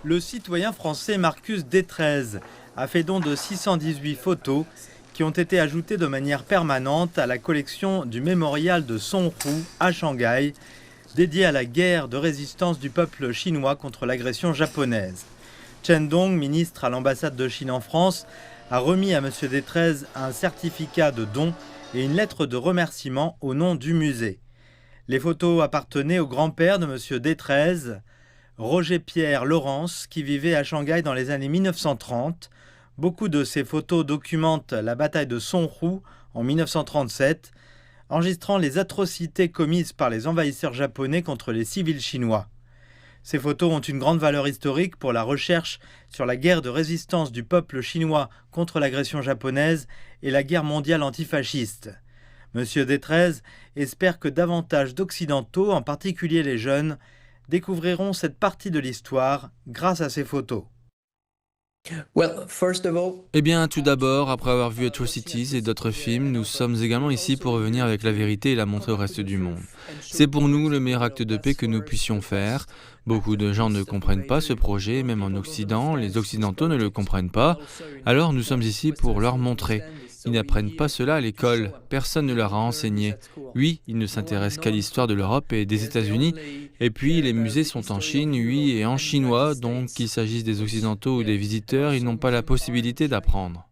Le citoyen français Marcus Détrez a fait don de 618 photos qui ont été ajoutées de manière permanente à la collection du mémorial de Songhua à Shanghai, dédié à la guerre de résistance du peuple chinois contre l'agression japonaise. Chen Dong, ministre à l'ambassade de Chine en France, a remis à M. Détrez un certificat de don et une lettre de remerciement au nom du musée. Les photos appartenaient au grand-père de M. Détrez, Roger-Pierre Laurence, qui vivait à Shanghai dans les années 1930. Beaucoup de ces photos documentent la bataille de Songhua en 1937, enregistrant les atrocités commises par les envahisseurs japonais contre les civils chinois. Ces photos ont une grande valeur historique pour la recherche sur la guerre de résistance du peuple chinois contre l'agression japonaise et la guerre mondiale antifasciste. Monsieur Détrez espère que davantage d'Occidentaux, en particulier les jeunes, découvriront cette partie de l'histoire grâce à ces photos. Eh bien, tout d'abord, après avoir vu Atrocities et d'autres films, nous sommes également ici pour revenir avec la vérité et la montrer au reste du monde. C'est pour nous le meilleur acte de paix que nous puissions faire. Beaucoup de gens ne comprennent pas ce projet, même en Occident, les Occidentaux ne le comprennent pas. Alors nous sommes ici pour leur montrer. Ils n'apprennent pas cela à l'école, personne ne leur a enseigné. Oui, ils ne s'intéressent qu'à l'histoire de l'Europe et des États-Unis. Et puis, les musées sont en Chine, oui, et en chinois, donc qu'il s'agisse des Occidentaux ou des visiteurs, ils n'ont pas la possibilité d'apprendre.